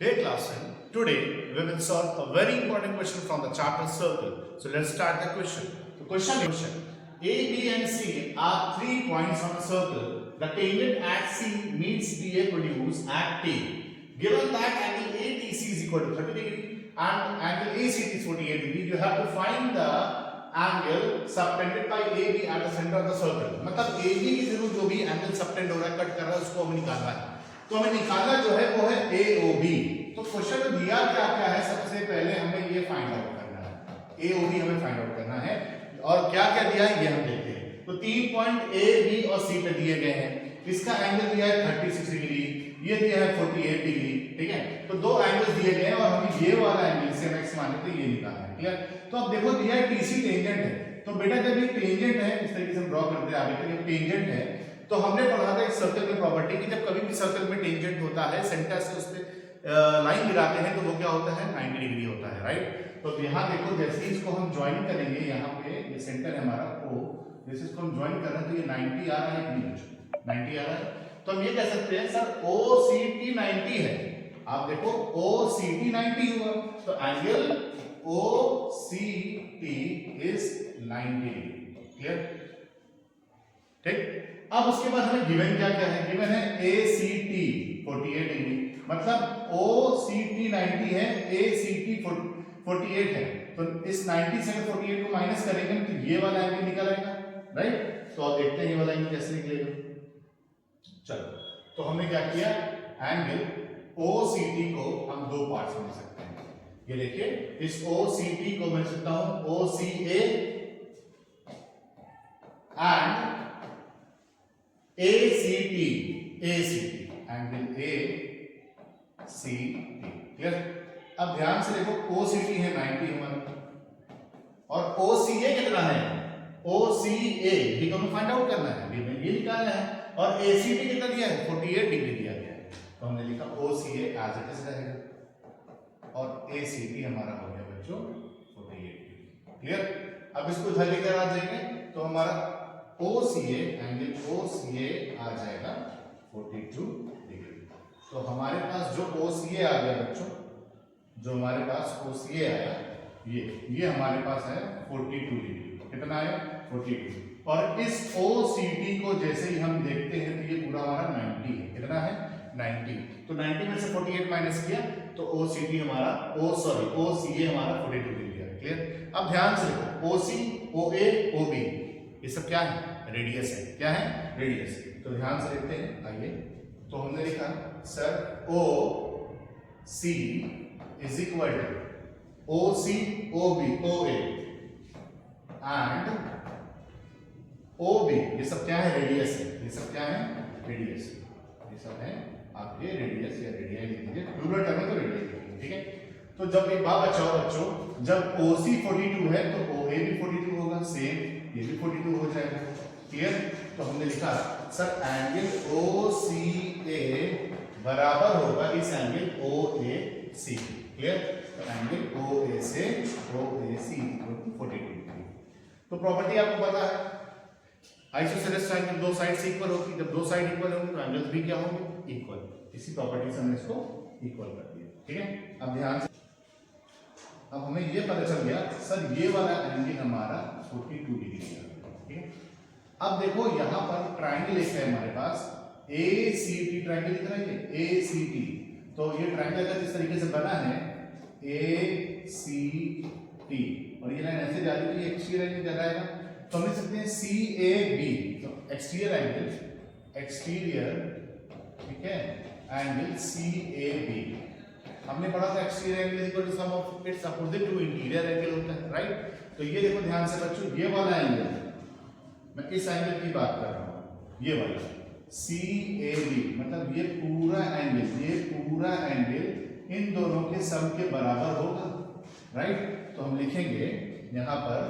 Hey class, today we will solve a very important question from the chapter circle. So let's start the question. The question A, B and C are 3 points on a circle. The tangent at C meets BA produced at T. Given that angle ATC is equal to 30 degree and angle ACT is 48 degree, you have to find the angle subtended by AB at the center of the circle. मतलब AB के through जो भी angle subtend हो रहा है, cut कर रहा है, उसको हमें निकालना है. तो हमें निकालना जो है वो है AOB. तो क्वेश्चन में दिया क्या क्या है, सबसे पहले हमें ये फाइंड आउट करना है. AOB हमें फाइंड आउट करना है और क्या क्या दिया है ये हम देखते हैं. तो 3 पॉइंट A, B और C पे दिए गए हैं. इसका एंगल दिया है 36 डिग्री, ये दिया है 48 डिग्री. ठीक है, तो दो एंगल्स दिए गए हैं और हमें ये वाला एंगल से x मान लेते ये निकालना है. क्लियर. तो अब देखो दिया है TC टेंजेंट है. तो बेटा जब ये टेंजेंट है, इस तरीके से हम ड्रॉ करते हैं आगे तक, ये टेंजेंट है. तो हमने पढ़ा था एक सर्कल में प्रॉपर्टी कि जब कभी भी सर्कल में टेंजेंट होता है, सेंटर से उस पे लाइन गिराते हैं तो वो क्या होता है 90 डिग्री होता है. राइट. तो यहाँ देखो जैसे ही इसको हम ज्वाइन करेंगे, यहाँ पे ये सेंटर है हमारा O, जैसे इसको हम ज्वाइन कर रहे हैं तो ये 90 आ रहा है कि नहीं, 90 आ रहा है. तो हम ये कह सकते हैं सर OCT 90 है. आप देखो OCT 90 हुआ तो angle OCT is 90 degree. Clear. ठीक. अब उसके बाद हमें गिवन क्या क्या है, गिवन है ACT 48 डिग्री, मतलब OCT 90 है, ACT 48 है. तो इस 90 से 48 को माइनस करेंगे तो ये वाला एंगल निकल आएगा. राइट. तो अब देखते हैं ये वाला एंगल कैसे निकलेगा. चलो, तो हमने क्या किया, एंगल OCT को हम दो पार्ट्स में लिख सकते हैं. ये देखिए, इस OCT को मैं लिख सकता हूं OCA and ACT, angle ACT. Clear. अब ध्यान से देखो OCT है 90 हमारा और OCA कितना है, OCA भी हमें फाइंड आउट करना है, ये निकालना है. और ACT कितना दिया है 48 डिग्री दिया गया है. तो हमने लिखा OCA एज इट इज रहेगा और ACT हमारा हो गया बच्चों 48 डिग्री. क्लियर. अब इसको इधर लेकर आ जाएंगे तो हमारा OCA, एंगल OCA आ जाएगा 42 डिग्री. तो हमारे पास जो OCA आ गया बच्चों, जो हमारे पास OCA आया, ये हमारे पास है 42 डिग्री. कितना है 42. और इस OCT को जैसे ही हम देखते हैं तो ये पूरा हमारा 90 है. कितना है 90. तो 90 में से 48 माइनस किया तो OCT हमारा OCA हमारा 42 डिग्री है. क्लियर. अब ध्यान से देखो OC, OA, OB ये सब क्या है, रेडियस है. क्या है, रेडियस. तो ध्यान से देखते हैं. आइए, तो हमने लिखा sir OC is equal to OC, OB, OA and OB. ये सब क्या है, रेडियस है. ये सब क्या है, रेडियस. ये सब है आपके रेडियस या रेडियस लिख लीजिए, प्लूरल टर्म है तो रेडियस लिख लीजिए. ठीक है. तो जब एक बात बचाओ बच्चों, जब OC 42 है तो OA भी 42 होगा, सेम ये भी 42 हो जाएगा. क्लियर. तो हमने लिखा सर एंगल OCA बराबर होगा इस एंगल OAC. क्लियर. तो एंगल OA से OAC 42 डिग्री. तो प्रॉपर्टी आपको पता है, आइसोसेलेस ट्रायंगल दो साइड से इक्वल होती है. जब दो साइड इक्वल होंगे तो एंगल्स भी क्या होंगे, इक्वल. इसी प्रॉपर्टी से हमने इसको इक्वल कर दिया. ठीक है. अब ध्यान से, अब हमें ये पता चल गया सर ये वाला एंगल हमारा 42 डिग्री है. ठीक है. अब देखो यहां पर ट्रायंगल एक है हमारे पास ACT ट्रायंगल दिख रहा है, ये ACT. तो ये ट्रायंगल अगर इस तरीके से बना है ACT और ये लाइन ऐसे जा रही है, ये एक्सटीरियर एंगल जा जाएगा. तो हम लिख सकते हैं CAB. तो एक्सटीरियर एंगल, ठीक है, एंगल CAB. हमने पढ़ा था exterior angle equal to sum of its opposite to interior angle होता है. राइट. तो ये देखो ध्यान से बच्चों, ये वाला एंगल, मैं इस एंगल की बात कर रहा हूं, ये वाला CAB, मतलब ये पूरा एंगल इन दोनों के सम के बराबर होगा. राइट. तो हम लिखेंगे यहां पर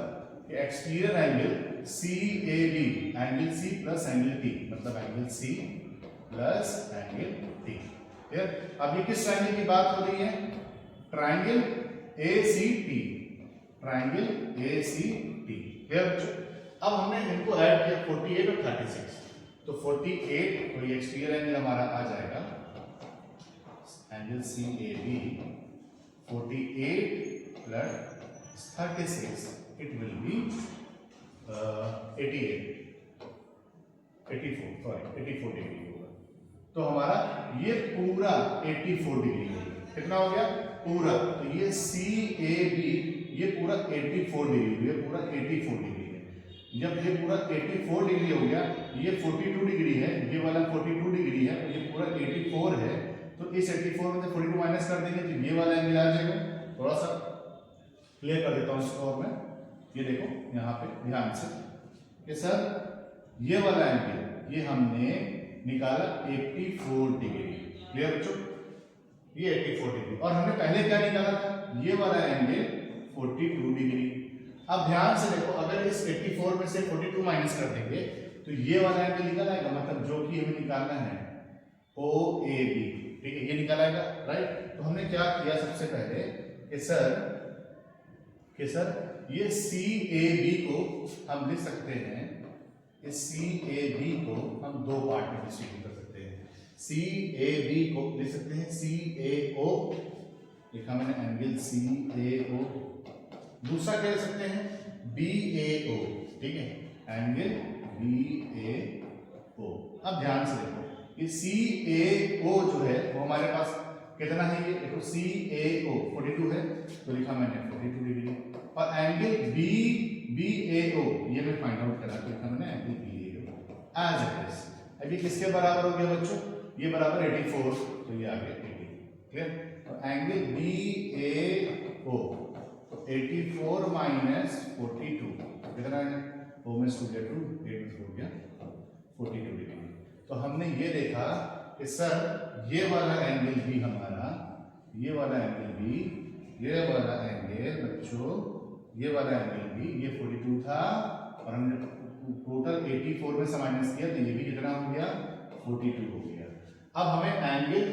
कि exterior angle CAB, angle C plus angle T, मतलब angle C plus angle T. Clear. अब ये किस ट्रायंगल की बात हो रही है, triangle ACT, triangle ACT. Clear. अब हमने इनको ऐड किया 48 और 36. तो 48 और ये एक्सटीरियर एंगल हमारा आ जाएगा angle CAB 48 plus 36, it will be 84 degree होगा। तो हमारा ये पूरा 84 डिग्री है। कितना हो गया? पूरा। तो ये CAB ये पूरा 84 डिग्री, ये पूरा 84 डिग्री है। जब ये पूरा 84 डिग्री हो गया, ये 42 डिग्री है, ये वाला 42 डिग्री है, और ये पूरा 84 है। तो इस 84 में से 42 माइनस कर देंगे तो ये वाला एंगल आ जाएगा। थोड़ा सा क्लियर कर देता हूँ इसको और मैं। ये देखो यहाँ पे ध्यान से कि सर ये वाला एंगल ये हमने निकाला 84 डिग्री। क्लियर बच्चों? ये 84 डिग्री, और हमने पहले क्या निकाला था? ये वाला एंगल 42 डिग्री। अब ध्यान से देखो, अगर इस 84 में से 42 माइनस कर देंगे तो ये वाला एंगल निकल आएगा, मतलब जो कि हमें निकालना है OAB। ठीक है, ये निकल आएगा, राइट। तो हमने क्या किया सबसे पहले कि सर ये CAB को हम लिख सकते हैं, इस CAB को हम दो पार्ट में डिस्ट्रीब्यूट कर सकते हैं। CAB को लिख सकते हैं CAO, लिखा मैंने एंगल CAO। दूसरा क्या लिख सकते हैं? BAO। ठीक है, एंगल BAO। अब ध्यान से देखो, ये CAO जो है वो हमारे पास कितना है? ये देखो CAO 42 है, तो लिखा मैंने 42 डिग्री। और एंगल BAO ये मैं फाइंड आउट करा, तो लिखा मैंने angle BAO as it is. अभी किसके बराबर हो गया बच्चों? ये बराबर 84, तो ये आ गया 80। क्लियर? तो एंगल BAO, तो 84 माइनस 42 कितना है? 4 में 2 गया 2, 8 में हो गया 42 डिग्री। तो हमने ये देखा कि सर ये वाला एंगल भी हमारा, ये वाला एंगल भी, ये वाला एंगल बच्चों, ये वाला एंगल भी, ये 42 था, और हमने टोटल 84 में से माइनस किया, तो ये भी कितना हो गया? 42 हो गया। अब हमें एंगल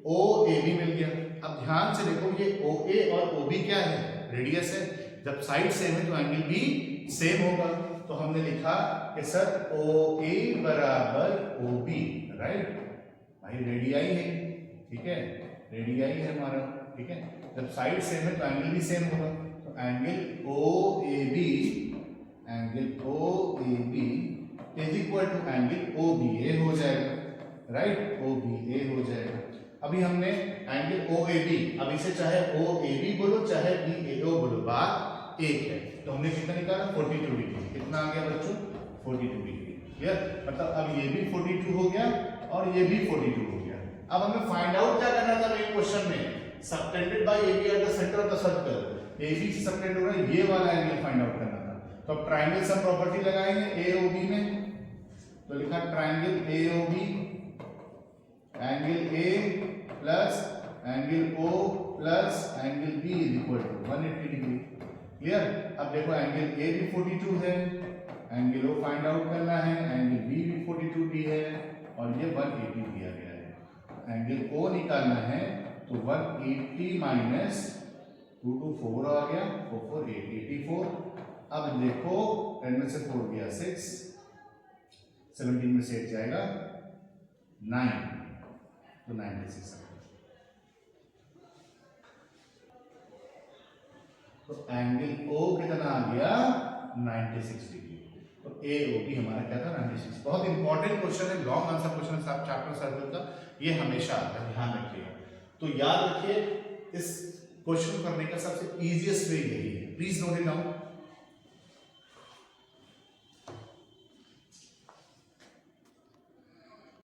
OAB मिल गया। अब ध्यान से देखो, ये OA और OB क्या है? रेडियस है। जब साइड सेम है तो एंगल भी सेम होगा। तो हमने लिखा कि सर OA बराबर OB, राइट भाई, रेडियाई है। ठीक है, रेडियाई है हमारा। ठीक है, जब साइड सेम है तो एंगल भी सेम होगा। तो angle OAB is equal to angle OBA हो जाएगा, राइट। OBA हो जाएगा। अभी हमने एंगल OAB, अब इसे चाहे OAB बोलो चाहे BAO बोलो, बात एक है। तो हमने कितना निकाला? 42 डिग्री। कितना आ गया बच्चों? 42 डिग्री। क्लियर? मतलब अब ये भी 42 हो गया और ये भी 42 हो गया। अब हमें फाइंड आउट क्या करना था मेन क्वेश्चन में? Subtended bye AB at the centre of the circle. AB से सबटेंड हो रहा है, ये वाला एंगल फाइंड आउट करना था। तो अब ट्रायंगल सम प्रॉपर्टी लगाएंगे AOB में। तो लिखा triangle AOB, angle A plus angle O plus angle B is equal to 180 degree. Clear? अब देखो एंगल A भी 42 है, एंगल O फाइंड आउट करना है, एंगल B भी 42 दी है, और ये 180 दिया गया है। एंगल O निकालना है तो 180 माइनस 2 to 4 आ गया, 4 4 8 84। अब देखो 10 में से 4 गया 6, 17 में से 8 जाएगा 9, तो 96 आ गया। तो एंगल O कितना आ गया? 96 डिग्री। तो AOB हमारा क्या था? 96। बहुत इंपॉर्टेंट क्वेश्चन है, लॉन्ग आंसर क्वेश्चन है चैप्टर सर्कल का, ये हमेशा आता है, ध्यान रखिएगा। तो याद रखिए, इस क्वेश्चन करने का सबसे इजीएस्ट वे यही है, प्लीज नोट इट डाउन।